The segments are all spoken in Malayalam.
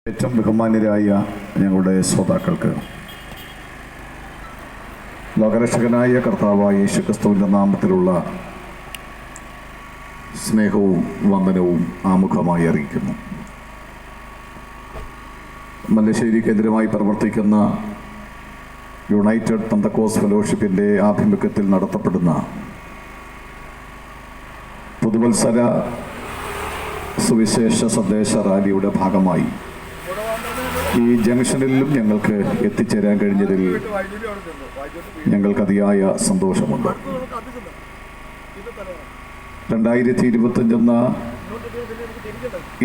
ഏറ്റവും ബഹുമാന്യരായ ഞങ്ങളുടെ ശ്രോതാക്കൾക്ക് ലോകരക്ഷകനായ കർത്താവായ യേശുക്രിസ്തുവിൻ്റെ നാമത്തിലുള്ള സ്നേഹവും വന്ദനവും ആമുഖമായി അറിയിക്കുന്നു. മല്ലശ്ശേരി കേന്ദ്രമായി പ്രവർത്തിക്കുന്ന യുണൈറ്റഡ് പെന്തക്കോസ്റ്റ് ഫെലോഷിപ്പിൻ്റെ ആഭിമുഖ്യത്തിൽ നടത്തപ്പെടുന്ന പുതുവത്സര സുവിശേഷ സന്ദേശ റാലിയുടെ ഭാഗമായി ഈ ജംഗ്ഷനിലും ഞങ്ങൾക്ക് എത്തിച്ചേരാൻ കഴിഞ്ഞതിൽ ഞങ്ങൾക്ക് അതിയായ സന്തോഷമുണ്ട്. 2025 എന്ന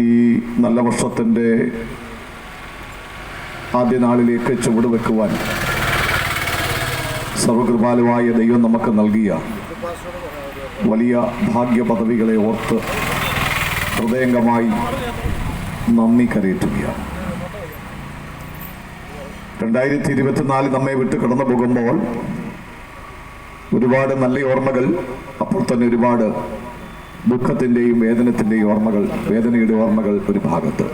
ഈ നല്ല വർഷത്തിൻ്റെ ആദ്യ നാളിലേക്ക് ചുവടുവെക്കുവാൻ സർവകൃപാലുവായ ദൈവം നമുക്ക് നൽകിയ വലിയ ഭാഗ്യ പദവികളെ ഓർത്ത് ഹൃദയംഗമായി നന്ദി കരയറ്റുകയാണ്. 2024 നമ്മെ വിട്ട് കടന്നു പോകുമ്പോൾ ഒരുപാട് നല്ല ഓർമ്മകൾ, അപ്പോൾ തന്നെ ഒരുപാട് ദുഃഖത്തിൻ്റെയും വേദനയുടെ ഓർമ്മകൾ ഒരു ഭാഗത്ത്.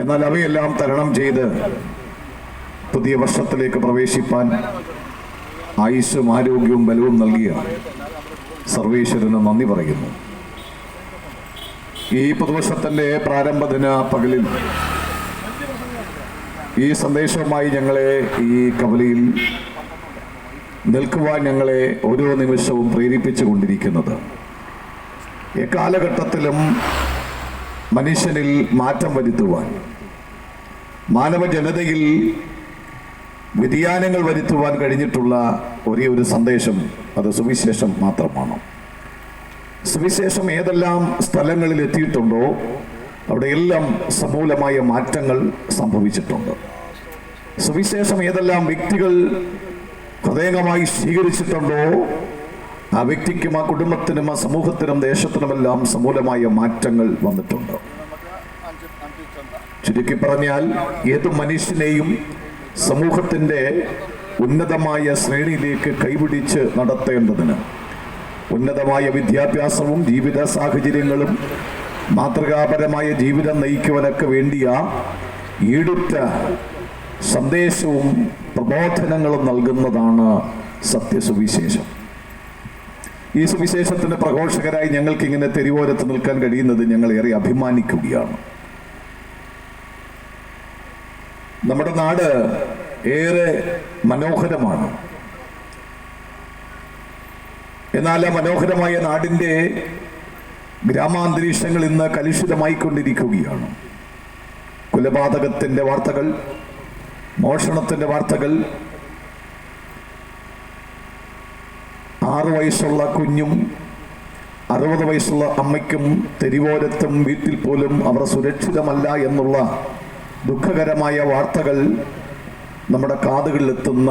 എന്നാൽ അവയെല്ലാം തരണം ചെയ്ത് പുതിയ വർഷത്തിലേക്ക് പ്രവേശിപ്പാൻ ആയുസ്സും ആരോഗ്യവും ബലവും നൽകിയ സർവേശ്വരന് നന്ദി പറയുന്നു. ഈ പുതുവർഷത്തിൻ്റെ പ്രാരംഭ ദിന പകലിൽ ഈ സന്ദേശവുമായി ഞങ്ങളെ ഈ കവലയിൽ നിൽക്കുവാൻ ഞങ്ങളെ ഓരോ നിമിഷവും പ്രേരിപ്പിച്ചു കൊണ്ടിരിക്കുന്നത് എക്കാലഘട്ടത്തിലും മനുഷ്യനിൽ മാറ്റം വരുത്തുവാൻ, മാനവ ജനതയിൽ വ്യതിയാനങ്ങൾ വരുത്തുവാൻ കഴിഞ്ഞിട്ടുള്ള ഒരേ ഒരു സന്ദേശം, അത് സുവിശേഷം മാത്രമാണ്. സുവിശേഷം ഏതെല്ലാം സ്ഥലങ്ങളിൽ എത്തിയിട്ടുണ്ടോ അവിടെയെല്ലാം സമൂലമായ മാറ്റങ്ങൾ സംഭവിച്ചിട്ടുണ്ട്. സുവിശേഷം ഏതെല്ലാം വ്യക്തികൾ ഹൃദയംഗമായി സ്വീകരിച്ചിട്ടുണ്ടോ ആ വ്യക്തിക്കും ആ കുടുംബത്തിനും ആ സമൂഹത്തിനും ദേശത്തിനുമെല്ലാം സമൂലമായ മാറ്റങ്ങൾ വന്നിട്ടുണ്ട്. ചുരുക്കി പറഞ്ഞാൽ ഏത് മനുഷ്യനെയും സമൂഹത്തിൻ്റെ ഉന്നതമായ ശ്രേണിയിലേക്ക് കൈപിടിച്ച് നടത്തേണ്ടതിന് ഉന്നതമായ വിദ്യാഭ്യാസവും ജീവിത സാഹചര്യങ്ങളും മാതൃകാപരമായ ജീവിതം നയിക്കുവാനൊക്കെ വേണ്ടിയ ഈടുറ്റ സന്ദേശവും പ്രബോധനങ്ങളും നൽകുന്നതാണ് സത്യസുവിശേഷം. ഈ സുവിശേഷത്തിൻ്റെ പ്രഘോഷകരായി ഞങ്ങൾക്ക് ഇങ്ങനെ തെരുവോരത്ത് നിൽക്കാൻ കഴിയുന്നത് ഞങ്ങൾ ഏറെ അഭിമാനിക്കുകയാണ്. നമ്മുടെ നാട് ഏറെ മനോഹരമാണ്. എന്നാൽ ആ മനോഹരമായ നാടിൻ്റെ ഗ്രാമാന്തരീക്ഷങ്ങൾ ഇന്ന് കലുഷിതമായിക്കൊണ്ടിരിക്കുകയാണ്. കൊലപാതകത്തിൻ്റെ വാർത്തകൾ, മോഷണത്തിൻ്റെ വാർത്തകൾ, 6 വയസ്സുള്ള കുഞ്ഞും 60 വയസ്സുള്ള അമ്മയ്ക്കും തെരുവോരത്തും വീട്ടിൽ പോലും അവർ സുരക്ഷിതമല്ല എന്നുള്ള ദുഃഖകരമായ വാർത്തകൾ നമ്മുടെ കാതുകളിലെത്തുന്ന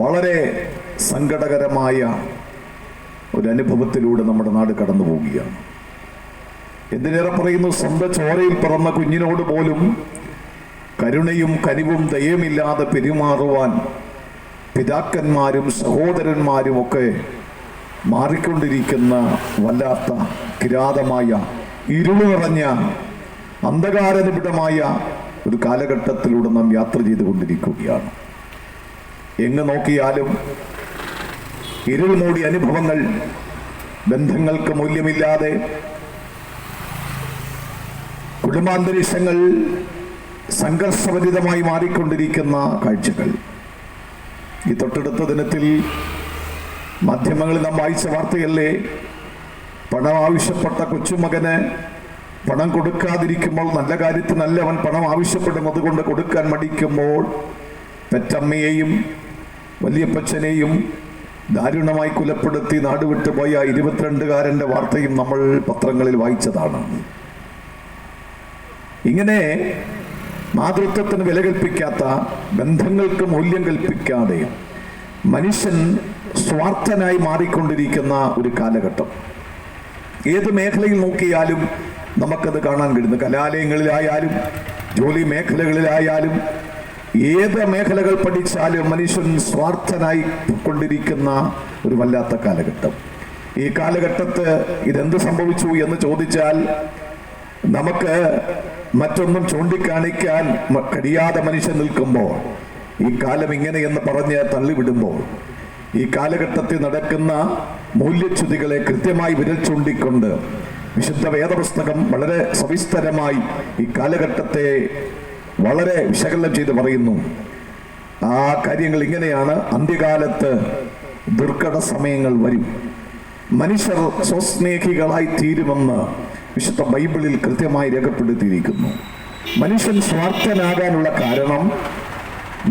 വളരെ സങ്കടകരമായ ഒരനുഭവത്തിലൂടെ നമ്മുടെ നാട് കടന്നു പോവുകയാണ്. എന്തിനേറെ പറയുന്നു, സ്വന്തം ചോരയിൽ പിറന്ന കുഞ്ഞിനോട് പോലും കരുണയും കനിവും ദയവുമില്ലാതെ പെരുമാറുവാൻ പിതാക്കന്മാരും സഹോദരന്മാരും ഒക്കെ മാറിക്കൊണ്ടിരിക്കുന്ന വല്ലാത്ത കിരാതമായ ഇരുള് നിറഞ്ഞ അന്ധകാരനിബിഡമായ ഒരു കാലഘട്ടത്തിലൂടെ നാം യാത്ര ചെയ്തുകൊണ്ടിരിക്കുകയാണ്. എങ്ങ് നോക്കിയാലും ഇരുൾ മൂടിയ അനുഭവങ്ങൾ, ബന്ധങ്ങൾക്ക് മൂല്യമില്ലാതെ കുടുംബാന്തരീക്ഷങ്ങൾ സംഘർഷഭരിതമായി മാറിക്കൊണ്ടിരിക്കുന്ന കാഴ്ചകൾ. ഈ തൊട്ടടുത്ത ദിനത്തിൽ മാധ്യമങ്ങളിൽ നാം വായിച്ച വാർത്തയല്ലേ, പണം ആവശ്യപ്പെട്ട കൊച്ചുമകന് പണം കൊടുക്കാതിരിക്കുമ്പോൾ, നല്ല കാര്യത്തിനല്ല അവൻ പണം ആവശ്യപ്പെടുന്നത് കൊണ്ട് കൊടുക്കാൻ മടിക്കുമ്പോൾ പെറ്റമ്മയെയും വലിയപ്പച്ചനെയും ദാരുണമായി കൊലപ്പെടുത്തി നാടുവിട്ടുപോയ 22കാരൻ്റെ വാർത്തയും നമ്മൾ പത്രങ്ങളിൽ വായിച്ചതാണ്. ഇങ്ങനെ മാതൃത്വത്തിന് വില കൽപ്പിക്കാത്ത, ബന്ധങ്ങൾക്ക് മൂല്യം കൽപ്പിക്കാതെ മനുഷ്യൻ സ്വാർത്ഥനായി മാറിക്കൊണ്ടിരിക്കുന്ന ഒരു കാലഘട്ടം ഏത് മേഖലയിൽ നോക്കിയാലും നമുക്കത് കാണാൻ കഴിയുന്നു. കലാലയങ്ങളിലായാലും ജോലി മേഖലകളിലായാലും ഏത് മേഖലകൾ പഠിച്ചാലും മനുഷ്യൻ സ്വാർത്ഥനായി കൊണ്ടിരിക്കുന്ന ഒരു വല്ലാത്ത കാലഘട്ടം. ഈ കാലഘട്ടത്ത് ഇതെന്ത് സംഭവിച്ചു എന്ന് ചോദിച്ചാൽ നമുക്ക് മറ്റൊന്നും ചൂണ്ടിക്കാണിക്കാൻ കഴിയാതെ മനുഷ്യൻ നിൽക്കുമ്പോൾ, ഈ കാലം ഇങ്ങനെയെന്ന് പറഞ്ഞ് തള്ളിവിടുമ്പോൾ, ഈ കാലഘട്ടത്തിൽ നടക്കുന്ന മൂല്യച്യുതികളെ കൃത്യമായി വിരൽ ചൂണ്ടിക്കൊണ്ട് വിശുദ്ധ വേദപുസ്തകം വളരെ സവിസ്തരമായി ഈ കാലഘട്ടത്തെ വളരെ വിശകലനം ചെയ്ത് പറയുന്നു. ആ കാര്യങ്ങൾ ഇങ്ങനെയാണ്: അന്ത്യകാലത്ത് ദുർഘട സമയങ്ങൾ വരും, മനുഷ്യർ സ്വസ്നേഹികളായി തീരുമെന്ന് വിശുദ്ധ ബൈബിളിൽ കൃത്യമായി രേഖപ്പെടുത്തിയിരിക്കുന്നു. മനുഷ്യൻ സ്വാർത്ഥനാകാനുള്ള കാരണം,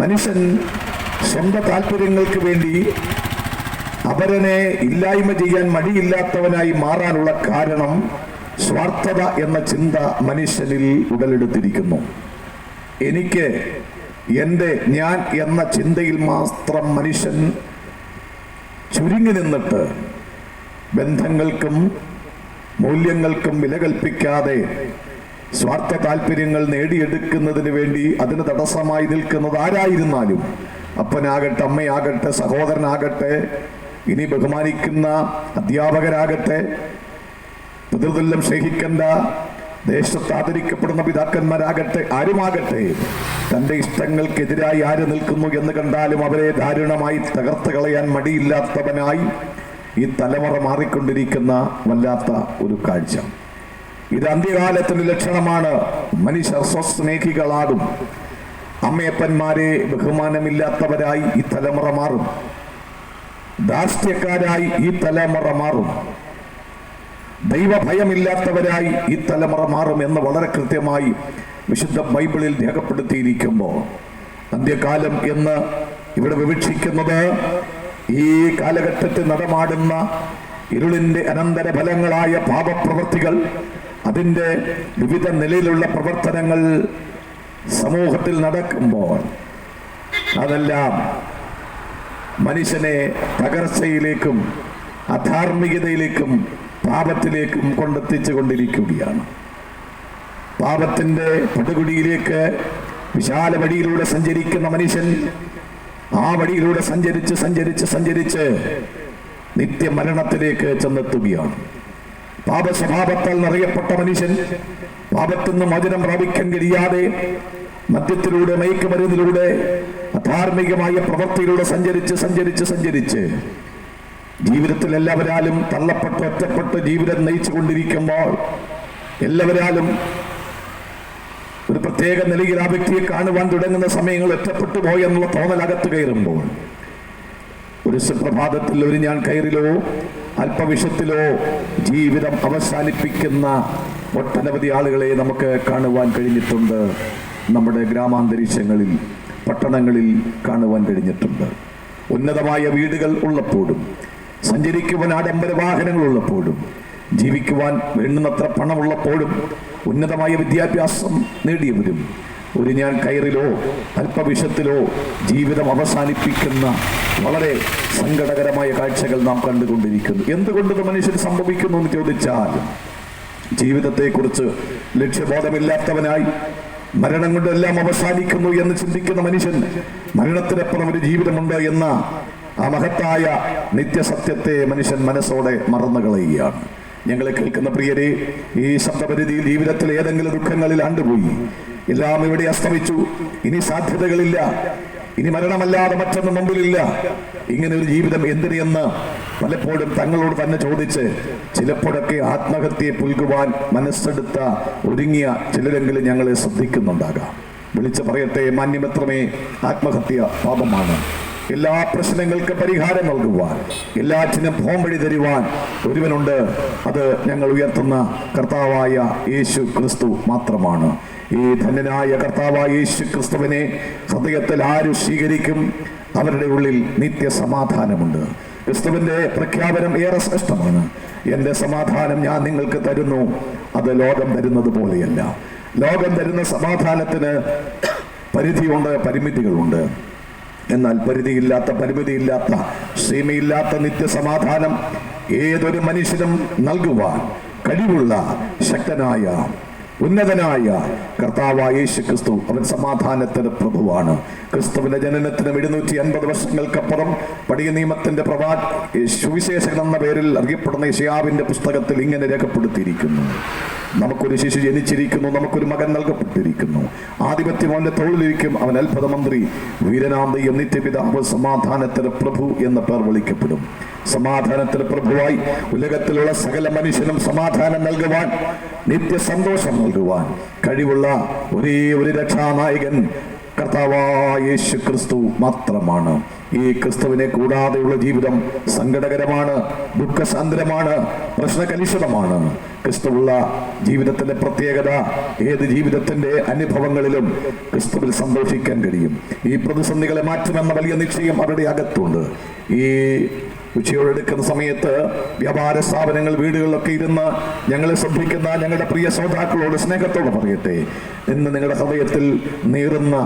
മനുഷ്യൻ സ്വന്തം താല്പര്യങ്ങൾക്ക് വേണ്ടി അപരനെ ഇല്ലായ്മ ചെയ്യാൻ മടിയില്ലാത്തവനായി മാറാനുള്ള കാരണം സ്വാർത്ഥത എന്ന ചിന്ത മനുഷ്യനിൽ ഉടലെടുത്തിരിക്കുന്നു. എനിക്ക്, എൻ്റെ, ഞാൻ എന്ന ചിന്തയിൽ മാത്രം മനുഷ്യൻ ചുരുങ്ങി നിന്നിട്ട് ബന്ധങ്ങൾക്കും മൂല്യങ്ങൾക്കും വില കൽപ്പിക്കാതെ സ്വാർത്ഥ താല്പര്യങ്ങൾ നേടിയെടുക്കുന്നതിന് വേണ്ടി അതിന് തടസ്സമായി നിൽക്കുന്നത് ആരായിരുന്നാലും, അപ്പനാകട്ടെ, അമ്മയാകട്ടെ, സഹോദരനാകട്ടെ, ഇനി ബഹുമാനിക്കുന്ന അധ്യാപകരാകട്ടെ, പിതൃതുല്യം സ്നേഹിക്കേണ്ട ദേശത്ത് ആദരിക്കപ്പെടുന്ന പിതാക്കന്മാരാകട്ടെ, ആരുമാകട്ടെ, തൻ്റെ ഇഷ്ടങ്ങൾക്കെതിരായി ആര് നിൽക്കുന്നു എന്ന് കണ്ടാലും അവരെ ദാരുണമായി തകർത്ത് കളയാൻ മടിയില്ലാത്തവനായി ഈ തലമുറ മാറിക്കൊണ്ടിരിക്കുന്ന വല്ലാത്ത ഒരു കാഴ്ച. ഇത് അന്ത്യകാലത്തിന്റെ ലക്ഷണമാണ്. മനുഷ്യർ സ്വസ്നേഹികളാകും. അമ്മയപ്പന്മാരെ ബഹുമാനമില്ലാത്തവരായി ഈ തലമുറ മാറും. ധാർഷ്ട്യക്കാരായി ഈ തലമുറ മാറും. ദൈവഭയമില്ലാത്തവരായി ഈ തലമുറ മാറും എന്ന് വളരെ കൃത്യമായി വിശുദ്ധ ബൈബിളിൽ രേഖപ്പെടുത്തിയിരിക്കുമ്പോൾ, അന്ത്യകാലം എന്ന് ഇവിടെ വിവക്ഷിക്കുന്നത് ഈ കാലഘട്ടത്തിൽ നടമാടുന്ന ഇരുളിന്റെ അനന്തര ഫലങ്ങളായ പാപപ്രവൃത്തികൾ, അതിൻ്റെ വിവിധ നിലയിലുള്ള പ്രവർത്തനങ്ങൾ സമൂഹത്തിൽ നടക്കുമ്പോൾ അതെല്ലാം മനുഷ്യനെ തകർച്ചയിലേക്കും അധാർമികതയിലേക്കും പാപത്തിലേക്കും കൊണ്ടെത്തിച്ചു കൊണ്ടിരിക്കുകയാണ്. പാപത്തിന്റെ പടുകുടിയിലേക്ക് വിശാല വഴിയിലൂടെ സഞ്ചരിക്കുന്ന മനുഷ്യൻ ആ വഴിയിലൂടെ സഞ്ചരിച്ച് സഞ്ചരിച്ച് സഞ്ചരിച്ച് നിത്യമരണത്തിലേക്ക് ചെന്നെത്തുകയാണ്. പാപസ്വഭാവത്താൽ നിറയപ്പെട്ട മനുഷ്യൻ പാപത്തിൽ നിന്ന് മോചനം പ്രാപിക്കാൻ കഴിയാതെ മദ്യത്തിലൂടെ, മയക്കുമരുന്നിലൂടെ, അധാർമികമായ പ്രവൃത്തിയിലൂടെ സഞ്ചരിച്ച് സഞ്ചരിച്ച് സഞ്ചരിച്ച് ജീവിതത്തിൽ എല്ലാവരാലും തള്ളപ്പെട്ട് ഒറ്റപ്പെട്ട് ജീവിതം നയിച്ചു കൊണ്ടിരിക്കുമ്പോൾ, എല്ലാവരാലും ഒരു പ്രത്യേക നിലയിൽ ആ വ്യക്തിയെ കാണുവാൻ തുടങ്ങുന്ന സമയങ്ങൾ ഒറ്റപ്പെട്ടു പോയെന്നുള്ള തോന്നലകത്ത് കയറുമ്പോൾ, ഒരു സുപ്രഭാതത്തിൽ ഒരു ഞാൻ കയറിലോ അല്പവിഷത്തിലോ ജീവിതം അവസാനിപ്പിക്കുന്ന ഒട്ടനവധി ആളുകളെ നമുക്ക് കാണുവാൻ കഴിഞ്ഞിട്ടുണ്ട്. നമ്മുടെ ഗ്രാമാന്തരീക്ഷങ്ങളിൽ, പട്ടണങ്ങളിൽ കാണുവാൻ കഴിഞ്ഞിട്ടുണ്ട്. ഉന്നതമായ വീടുകൾ ഉള്ളപ്പോഴും, സഞ്ചരിക്കുവാൻ ആഡംബര വാഹനങ്ങൾ ഉള്ളപ്പോഴും, ജീവിക്കുവാൻ വേണ്ടുന്നത്ര പണമുള്ളപ്പോഴും, ഉന്നതമായ വിദ്യാഭ്യാസം നേടിയവരും ഒരു ഞാൻ കയറിലോ അല്പവിഷത്തിലോ ജീവിതം അവസാനിപ്പിക്കുന്ന വളരെ സങ്കടകരമായ കാഴ്ചകൾ നാം കണ്ടുകൊണ്ടിരിക്കുന്നു. എന്തുകൊണ്ടത് മനുഷ്യന് സംഭവിക്കുന്നു എന്ന് ചോദിച്ചാൽ, ജീവിതത്തെക്കുറിച്ച് ലക്ഷ്യബോധമില്ലാത്തവനായി മരണം കൊണ്ടെല്ലാം അവസാനിക്കുന്നു എന്ന് ചിന്തിക്കുന്ന മനുഷ്യൻ മരണത്തിനപ്പുറം ഒരു ജീവിതമുണ്ട് എന്ന ആ മഹത്തായ നിത്യസത്യത്തെ മനുഷ്യൻ മനസ്സോടെ മറന്നു കളയുകയാണ്. ഞങ്ങളെ കേൾക്കുന്ന പ്രിയരെ, ഈ ശബ്ദപരിധിയിൽ ജീവിതത്തിൽ ഏതെങ്കിലും ദുഃഖങ്ങളിൽ ആണ്ടുപോയി, എല്ലാം ഇവിടെ അസ്തമിച്ചു, ഇനി സാധ്യതകളില്ല, ഇനി മരണമല്ലാതെ മറ്റൊന്നും മുമ്പിലില്ല, ഇങ്ങനെ ഒരു ജീവിതം എന്തിനെന്ന് പലപ്പോഴും തങ്ങളോട് തന്നെ ചോദിച്ച് ചിലപ്പോഴൊക്കെ ആത്മഹത്യയെ പുൽകുവാൻ മനസ്സെടുത്ത ഒരുങ്ങിയ ചിലരെങ്കിലും ഞങ്ങളെ ശ്രദ്ധിക്കുന്നുണ്ടാകാം. വിളിച്ചു പറയട്ടെ, മാന്യമിത്രമേ, ആത്മഹത്യ പാപമാണ്. എല്ലാ പ്രശ്നങ്ങൾക്ക് പരിഹാരം നൽകുവാൻ, എല്ലാറ്റിനും പോംവഴി തരുവാൻ ഒരുവനുണ്ട്. അത് ഞങ്ങൾ ഉയർത്തുന്ന കർത്താവായ യേശു ക്രിസ്തു മാത്രമാണ്. ഈ ധന്യനായ കർത്താവായ യേശു ക്രിസ്തുവിനെ ഹൃദയത്തിൽ ആര് സ്വീകരിക്കും, അവരുടെ ഉള്ളിൽ നിത്യസമാധാനമുണ്ട്. ക്രിസ്തുവിന്റെ പ്രഖ്യാപനം ഏറെ ശ്രേഷ്ഠമാണ്. എൻ്റെ സമാധാനം ഞാൻ നിങ്ങൾക്ക് തരുന്നു, അത് ലോകം തരുന്നത് പോലെയല്ല. ലോകം തരുന്ന സമാധാനത്തിന് പരിധിയുണ്ട്, പരിമിതികളുണ്ട്. എന്നാൽ പരിധിയില്ലാത്ത, പരിമിതിയില്ലാത്ത, സീമയില്ലാത്ത നിത്യസമാധാനം ഏതൊരു മനുഷ്യനും നൽകുവാൻ കഴിവുള്ള ശക്തനായ ഉന്നതനായ കർത്താവായ യേശു ക്രിസ്തു അവൻ സമാധാനത്തിന്റെ പ്രഭുവാണ്. ക്രിസ്തുവിന്റെ ജനനത്തിന് 750 വർഷങ്ങൾക്കപ്പുറം പഴയ നിയമത്തിന്റെ സുവിശേഷകൻ എന്ന പേരിൽ അറിയപ്പെടുന്ന യെശയ്യാവിന്റെ പുസ്തകത്തിൽ ഇങ്ങനെ രേഖപ്പെടുത്തിയിരിക്കുന്നു: നമുക്കൊരു ശിശു ജനിച്ചിരിക്കുന്നു, നമുക്കൊരു മകൻ നൽകപ്പെട്ടിരിക്കുന്നു, ആധിപത്യം അവന്റെ തോളിലിരിക്കും, അവൻ അത്ഭുത മന്ത്രി, വീരനാം ദൈവം, നിത്യപിതാവ്, സമാധാനത്തിന്റെ പ്രഭു എന്ന പേർ വിളിക്കപ്പെടും. സമാധാനത്തിന്റെ പ്രഭുവായി ഉലകത്തിലുള്ള സകല മനുഷ്യനും സമാധാനം നൽകുവാൻ, നിത്യസന്തോഷം നൽകുവാൻ കഴിവുള്ള ഒരേ ഒരു രക്ഷാനായകൻ കർത്താവായ യേശു ക്രിസ്തു മാത്രമാണ്. ഈ ക്രിസ്തുവിനെ കൂടാതെയുള്ള ജീവിതം സങ്കടകരമാണ്, ദുഃഖസാന്ദ്രമാണ്, പ്രശ്നകലുഷിതമാണ്. ക്രിസ്തുവുള്ള ജീവിതത്തിന്റെ പ്രത്യേകത, ഏത് ജീവിതത്തിന്റെ അനുഭവങ്ങളിലും ക്രിസ്തുവിൽ സന്തോഷിക്കാൻ കഴിയും. ഈ പ്രതിസന്ധികളെ മാറ്റുമെന്ന വലിയ നിശ്ചയം അവരുടെ അകത്തുണ്ട്. ഈ ഉച്ചയോടെടുക്കുന്ന സമയത്ത് വ്യാപാര സ്ഥാപനങ്ങൾ, വീടുകളിലൊക്കെ ഇരുന്ന് ഞങ്ങളെ ശ്രദ്ധിക്കുന്ന ഞങ്ങളുടെ പ്രിയ ശ്രോതാക്കളോട് സ്നേഹത്തോടെ പറയട്ടെ, ഇന്ന് നിങ്ങളുടെ ഹൃദയത്തിൽ നീറുന്ന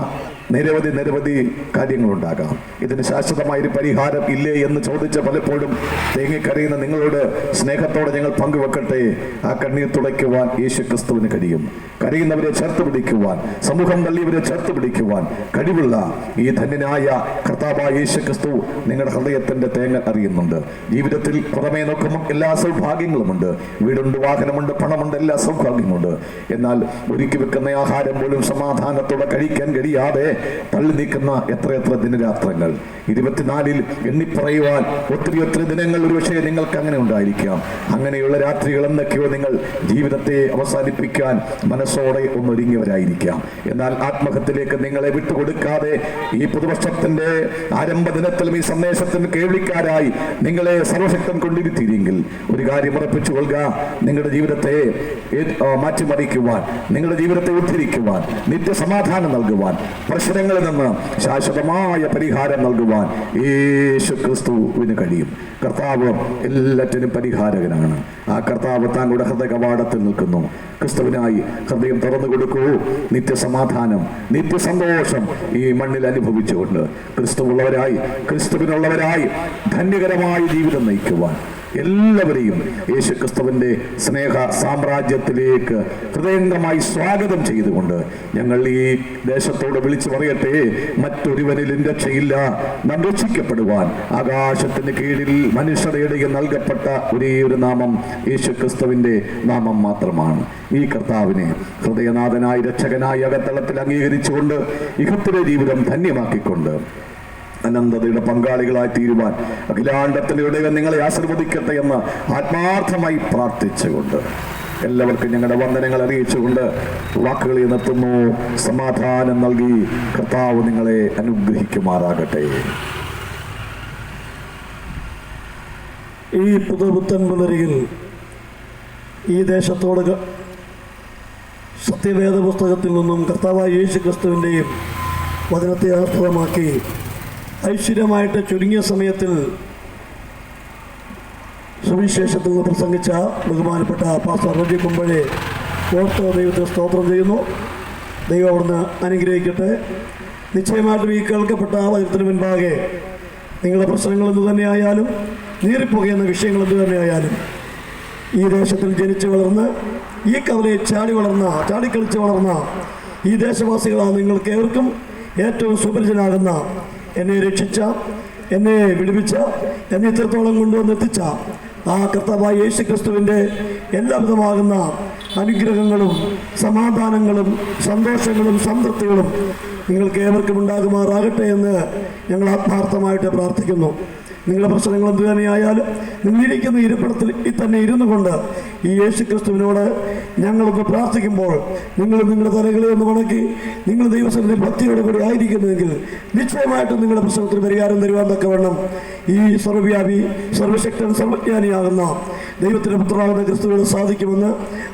നിരവധി കാര്യങ്ങളുണ്ടാകാം. ഇതിന് ശാശ്വതമായൊരു പരിഹാരം ഇല്ലേ എന്ന് ചോദിച്ച് പലപ്പോഴും തേങ്ങിക്കരയുന്ന നിങ്ങളോട് സ്നേഹത്തോടെ ഞങ്ങൾ പങ്കുവെക്കട്ടെ. ആ കണ്ണീർ തുടയ്ക്കുവാൻ യേശു ക്രിസ്തുവിന് കഴിയും. കരയുന്നവരെ ചേർത്ത് പിടിക്കുവാൻ, സമൂഹം തള്ളിയവരെ ചേർത്ത് പിടിക്കുവാൻ കഴിവുള്ള ഈ ധന്യനായ കർത്താവായ യേശു ക്രിസ്തു നിങ്ങളുടെ ഹൃദയത്തിന്റെ തേങ്ങ അറിയുന്നുണ്ട്. ജീവിതത്തിൽ പുറമേ നോക്കുമ്പോൾ എല്ലാ സൗഭാഗ്യങ്ങളുമുണ്ട്. വീടുണ്ട്, വാഹനമുണ്ട്, പണമുണ്ട്, എല്ലാ സൗഭാഗ്യമുണ്ട്. എന്നാൽ ഒരുക്കി വെക്കുന്ന ആഹാരം പോലും സമാധാനത്തോടെ കഴിക്കാൻ കഴിയാതെ തള്ളി നീക്കുന്ന എത്രയെത്ര ദിനരാത്രങ്ങൾ. 24-ൽ എണ്ണിപ്പറയുവാൻ ഒത്തിരി ദിനങ്ങൾ ഒരുപക്ഷെ നിങ്ങൾക്ക് അങ്ങനെ ഉണ്ടായിരിക്കാം. അങ്ങനെയുള്ള രാത്രികൾ എന്നൊക്കെയോ നിങ്ങൾ ജീവിതത്തെ അവസാനിപ്പിക്കാൻ മനസ്സോടെ ഒന്നൊരുങ്ങിയവരായിരിക്കാം. എന്നാൽ ആത്മഹത്യയിലേക്ക് നിങ്ങളെ വിട്ടുകൊടുക്കാതെ ഈ പുതുവർഷത്തിന്റെ ആരംഭ ദിനത്തിലും ഈ സന്ദേശത്തിന് കേൾവിക്കാരായി നിങ്ങളെ സർവശക്തൻ കൊണ്ടിരുത്തിയെങ്കിൽ ഒരു കാര്യം ഉറപ്പിച്ചു കൊള്ളുക: നിങ്ങളുടെ ജീവിതത്തെ മാറ്റിമറിക്കുവാൻ, നിങ്ങളുടെ ജീവിതത്തെ ഉദ്ധരിക്കുവാൻ, നിത്യസമാധാനം നൽകുവാൻ, പ്രശ്നങ്ങളിൽ നിന്ന് ശാശ്വതമായ പരിഹാരം നൽകുവാൻ യേശു ക്രിസ്തുവിന് കഴിയും. കർത്താവ് എല്ലാറ്റിനും പരിഹാരകനാണ്. ആ കർത്താവ് താങ്കളുടെ ഹൃദയ കവാടത്തിൽ നിൽക്കുന്നു. ക്രിസ്തുവിനായി ഹൃദയം തുറന്നു കൊടുക്കൂ. നിത്യസമാധാനം, നിത്യസന്തോഷം ഈ മണ്ണിൽ അനുഭവിച്ചുകൊണ്ട് ക്രിസ്തുവിനുള്ളവരായി ധന്യകരമായ ജീവിതം നയിക്കുവാൻ എല്ലാവരെയും യേശു ക്രിസ്തുവിന്റെ സ്നേഹ സാമ്രാജ്യത്തിലേക്ക് ഹൃദയംഗമായി സ്വാഗതം ചെയ്തുകൊണ്ട് ഞങ്ങൾ ഈ ദേശത്തോട് വിളിച്ചു പറയട്ടെ: മറ്റൊരുവനിലും രക്ഷയില്ല, നാം രക്ഷിക്കപ്പെടുവാൻ ആകാശത്തിന് കീഴിൽ മനുഷ്യരുടെ ഇടയിൽ നൽകപ്പെട്ട ഒരേ ഒരു നാമം യേശു ക്രിസ്തുവിന്റെ നാമം മാത്രമാണ്. ഈ കർത്താവിനെ ഹൃദയനാഥനായി രക്ഷകനായി അകത്തളത്തിൽ അംഗീകരിച്ചുകൊണ്ട് ഇഹത്തിലെ ജീവിതം ധന്യമാക്കിക്കൊണ്ട് അനന്തതയുടെ പങ്കാളികളായി തീരുവാൻ അഖിലാണ്ടത്തിന്റെ ഇടയിൽ നിങ്ങളെ ആശീർവദിക്കട്ടെ എന്ന് ആത്മാർത്ഥമായി പ്രാർത്ഥിച്ചുകൊണ്ട് എല്ലാവർക്കും ഞങ്ങളുടെ വന്ദനങ്ങൾ അറിയിച്ചുകൊണ്ട് വാക്കുകളിൽ നിർത്തുന്നു. സമാധാനം നൽകി കർത്താവ് നിങ്ങളെ അനുഗ്രഹിക്കുമാറാകട്ടെ. ഈ പുതുപുത്തൻ പുലരിയിൽ ഈ ദേശത്തോട് സത്യവേദ പുസ്തകത്തിൽ നിന്നും കർത്താവായ യേശു ക്രിസ്തുവിൻ്റെയും വചനത്തെ ആസ്പദമാക്കി ഐശ്വര്യമായിട്ട് ചുരുങ്ങിയ സമയത്തിൽ സുവിശേഷത്തിൽ നിന്ന് പ്രസംഗിച്ച ബഹുമാനപ്പെട്ട പാസ്റ്റർ റോജി കുമ്പഴെ ഓർത്ത് ദൈവത്തെ സ്തോത്രം ചെയ്യുന്നു. ദൈവം അവിടുന്ന് അനുഗ്രഹിക്കട്ടെ. നിശ്ചയമായിട്ടും ഈ കേൾക്കപ്പെട്ട വചനത്തിന് മുൻപാകെ നിങ്ങളുടെ പ്രശ്നങ്ങൾ എന്തു തന്നെയായാലും, നീറിപ്പോകുന്ന വിഷയങ്ങൾ എന്തു തന്നെയായാലും, ഈ ദേശത്തിൽ ജനിച്ചു വളർന്ന് ഈ കവലയിൽ ചാടിക്കളിച്ച് വളർന്ന ഈ ദേശവാസികളാണ് നിങ്ങൾക്ക് ഏവർക്കും ഏറ്റവും സുപരിചിതനാകുന്ന, എന്നെ രക്ഷിച്ച, എന്നെ വിടുവിച്ച, എന്നെ ഇത്രത്തോളം കൊണ്ടുവന്നെത്തിച്ച ആ കർത്താവായ യേശു ക്രിസ്തുവിൻ്റെ എല്ലാവിധമാകുന്ന അനുഗ്രഹങ്ങളും സമാധാനങ്ങളും സന്തോഷങ്ങളും സംതൃപ്തികളും നിങ്ങൾക്ക് ഏവർക്കും ഉണ്ടാകുമാറാകട്ടെ എന്ന് ഞങ്ങൾ ആത്മാർത്ഥമായിട്ട് പ്രാർത്ഥിക്കുന്നു. നിങ്ങളുടെ പ്രശ്നങ്ങൾ എന്തു തന്നെയായാലും നിങ്ങളിരിക്കുന്ന ഇരിപ്പിടത്തിൽ തന്നെ ഇരുന്നു കൊണ്ട് ഈ യേശു ക്രിസ്തുവിനോട് ഞങ്ങളൊന്ന് പ്രാർത്ഥിക്കുമ്പോൾ നിങ്ങളുടെ തലകളെ ഒന്ന് വണക്കി നിങ്ങൾ ദൈവസന്നിധിയിൽ ഭക്തിയോടുകൂടി ആയിരിക്കുന്നുവെങ്കിൽ നിശ്ചയമായിട്ടും നിങ്ങളുടെ പ്രശ്നത്തിന് പരിഹാരം തരുവാൻ തക്കവണ്ണം ഈ സർവ്വവ്യാപി, സർവശക്തൻ, സർവജ്ഞാനിയാകുന്ന ദൈവത്തിൻ്റെ പുത്രനാകുന്ന ക്രിസ്തുവിനോട് സാധിക്കുമെന്ന്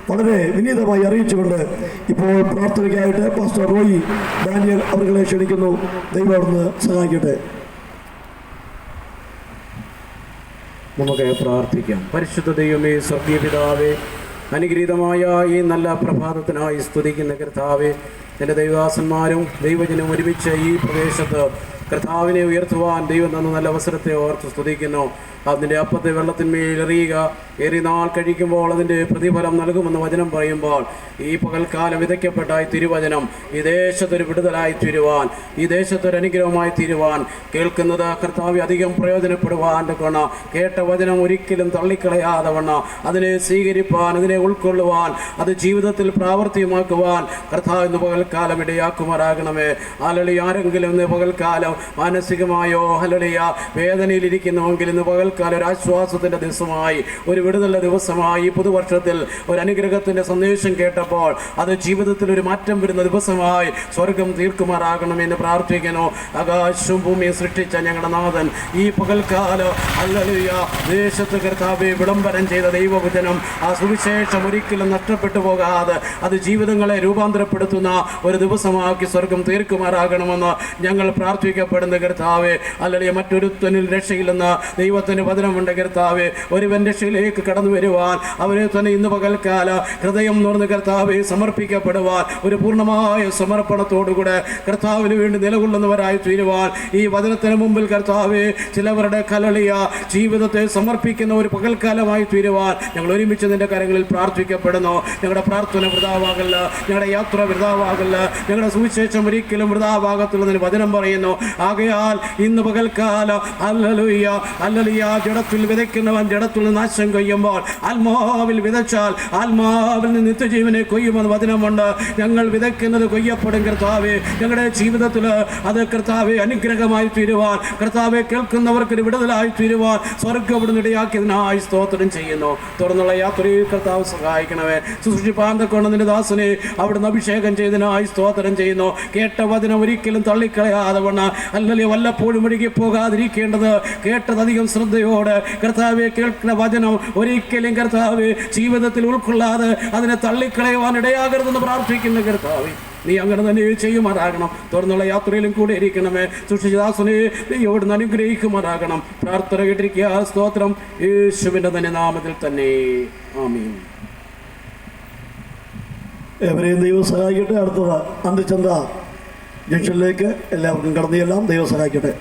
വളരെ വിനീതമായി അറിയിച്ചുകൊണ്ട് ഇപ്പോൾ പ്രാർത്ഥനയ്ക്കായിട്ട് പാസ്റ്റർ റോയി ഡാനിയൽ അവരെ ക്ഷണിക്കുന്നു. ദൈവം അവിടുന്ന് സഹായിക്കട്ടെ. നമുക്ക് പ്രാർത്ഥിക്കാം. പരിശുദ്ധ ദൈവമേ, സ്വർഗീയ പിതാവേ, അനുഗ്രഹീതമായ ഈ നല്ല പ്രഭാതത്തിനായി സ്തുതിക്കുന്ന കർത്താവേ, എൻ്റെ ദൈവദാസന്മാരും ദൈവജനം ഒരുമിച്ച് ഈ പ്രദേശത്ത് കർത്താവിനെ ഉയർത്തുവാൻ ദൈവം തന്ന നല്ല അവസരത്തെ ഓർത്ത് സ്തുതിക്കുന്നു. അതിൻ്റെ അപ്പത്തെ വെള്ളത്തിന്മേൽ എറിയുക, നാൾ കഴിക്കുമ്പോൾ അതിൻ്റെ പ്രതിഫലം നൽകുമെന്ന് വചനം പറയുമ്പോൾ ഈ പകൽക്കാലം വിതയ്ക്കപ്പെട്ട ഈ തിരുവചനം ഈ ദേശത്തൊരു വിടുതലായി തീരുവാൻ, ഈ ദേശത്തൊരു അനുഗ്രഹമായി തീരുവാൻ, കേൾക്കുന്നത് കർത്താവ് അധികം പ്രയോജനപ്പെടുവാൻ കൊണ്ട് കേട്ട വചനം ഒരിക്കലും തള്ളിക്കളയാതെ വണ്ണം അതിനെ സ്വീകരിപ്പാൻ, അതിനെ ഉൾക്കൊള്ളുവാൻ, അത് ജീവിതത്തിൽ പ്രാവർത്തികമാക്കുവാൻ കർത്താവ് ഇന്ന് പകൽക്കാലം ഇടയാക്കുമാറാകണമേ. ഹല്ലേലൂയ. ആരെങ്കിലും ഇന്ന് പകൽക്കാലം മാനസികമായോ ഹല്ലേലൂയ വേദനയിലിരിക്കുന്നുവെങ്കിൽ ഇന്ന് പകൽക്കാലം ഒരു ആശ്വാസത്തിൻ്റെ ദിവസമായി, ഒരു വിടുതലിൻ്റെ ദിവസമായി, പുതുവർഷത്തിൽ ഒരു അനുഗ്രഹത്തിൻ്റെ സന്ദേശം കേട്ടപ്പോൾ അത് ജീവിതത്തിൽ ഒരു മാറ്റം വരുന്ന ദിവസമായി സ്വർഗം തീർക്കുമാറാകണമെന്ന് പ്രാർത്ഥിക്കുന്നു. ആകാശവും ഭൂമിയും സൃഷ്ടിച്ച ഞങ്ങളുടെ നാഥൻ ഈ പകൽക്കാലം ഹല്ലേലൂയ ദേശത്ത് കർത്താവെ വിളംബരം ചെയ്ത ദൈവവചനം, ആ സുവിശേഷം ഒരിക്കലും നഷ്ടപ്പെട്ടു പോകാതെ അത് ജീവിതങ്ങളെ രൂപാന്തരപ്പെടുത്തുന്ന ഒരു ദിവസമാക്കി സ്വർഗം തീർക്കുമാറാകണമെന്ന് ഞങ്ങൾ പ്രാർത്ഥിക്കപ്പെടുന്ന കർത്താവെ. ഹല്ലേലൂയ. മറ്റൊരുത്തനിൽ രക്ഷയില്ലെന്ന് ദൈവത്തിന് വചനമുണ്ട് കർത്താവെ. ഒരുവൻ രക്ഷയിലേക്ക് കടന്നു വരുവാൻ അവനെ തന്നെ ഇന്ന് പകൽക്കാല ഹൃദയം തുറന്ന് കർത്താവെ സമർപ്പിക്കപ്പെടുവാൻ, ഒരു പൂർണ്ണമായ സമർപ്പണത്തോടുകൂടെ കർത്താവിന് വേണ്ടി നിലകൊള്ളുന്നവരായി തീരുവാൻ ഈ വചനത്തിന് മുമ്പിൽ കർത്താവെ ചിലവരുടെ കലളിയ ജീവിതത്തെ സമർപ്പിക്കുന്ന ഒരു പകൽക്കാലമായി തീരുവാൻ ഞങ്ങൾ ഒരുമിച്ച് നിന്റെ കരങ്ങളിൽ പ്രാർത്ഥിക്കപ്പെടുന്നു. ഞങ്ങളുടെ പ്രാർത്ഥന വൃഥാവാകല്ല, ഞങ്ങളുടെ യാത്ര വൃഥാവാകല്ല, ഞങ്ങളുടെ സുവിശേഷം ഒരിക്കലും വൃഥാവാകത്തുള്ളതിന് വചനം പറയുന്നു. ആകയാൽ ഇന്ന് പകൽക്കാലം ഹല്ലേലൂയ ഹല്ലേലൂയ ജഡത്തിൽ വിതയ്ക്കുന്നവൻ ജഡത്തിൽ നാശം കൊയ്യുമ്പോൾ ആത്മാവിൽ വിതച്ചാൽ ആത്മാവിൽ നിന്ന് നിത്യജീവനെ കൊയ്യുമെന്ന് വചനമുണ്ട്. ഞങ്ങൾ വിതയ്ക്കുന്നത് കൊയ്യപ്പെടും കർത്താവെ. ഞങ്ങളുടെ ജീവിതത്തിൽ അത് കർത്താവെ അനുഗ്രഹമായി തീരുവാൻ, കർത്താവെ കേൾക്കുന്നവർക്ക് വിടുതലായി തീരുവാൻ സ്വർഗ്ഗം അവിടുന്ന് ഇടയാക്കിയതിനായി സ്തോത്രം ചെയ്യുന്നു. തുടർന്നുള്ള യാത്രയിൽ കർത്താവ് സഹായിക്കണമേ. ശുശ്രൂഷിപ്പാൻ കൊണ്ട് നിന്റെ ദാസനെ അവിടുന്ന് അഭിഷേകം ചെയ്തതിനായി സ്തോത്രം ചെയ്യുന്നു. കേട്ട വചനം ഒരിക്കലും തള്ളിക്കളയാതെ വണ്ണം അല്ലെങ്കിൽ വല്ലപ്പോഴും ഒഴുകി പോകാതിരിക്കേണ്ടത് കേട്ടതധികം ശ്രദ്ധയോടെ കർത്താവെ കേൾക്കുന്ന വചനം ഒരിക്കലും കർത്താവെ ജീവിതത്തിൽ ഉൾക്കൊള്ളാതെ അതിനെ തള്ളിക്കളയുവാൻ ഇടയാകരുതെന്ന് പ്രാർത്ഥിക്കുന്ന കർത്താവെ നീ അങ്ങനെ തന്നെ ചെയ്യുമാറാകണം. തുടർന്നുള്ള യാത്രയിലും കൂടെ ഇരിക്കണമേ. സുഷിദാസനെ നീ അവിടുന്ന് അനുഗ്രഹിക്കുമാറാകണം. പ്രാർത്ഥന കേട്ടിരിക്കുക. സ്തോത്രം യേശുവിൻ്റെ തന്നെ നാമത്തിൽ തന്നെ. ആമീൻ. എവരെയും ദൈവം സഹായിക്കട്ടെ. അടുത്തത് അന്തിച്ചന്ത ജംഗ്ഷനിലേക്ക് എല്ലാവർക്കും കടന്നു ചെല്ലാം. ദൈവം സഹായിക്കട്ടെ.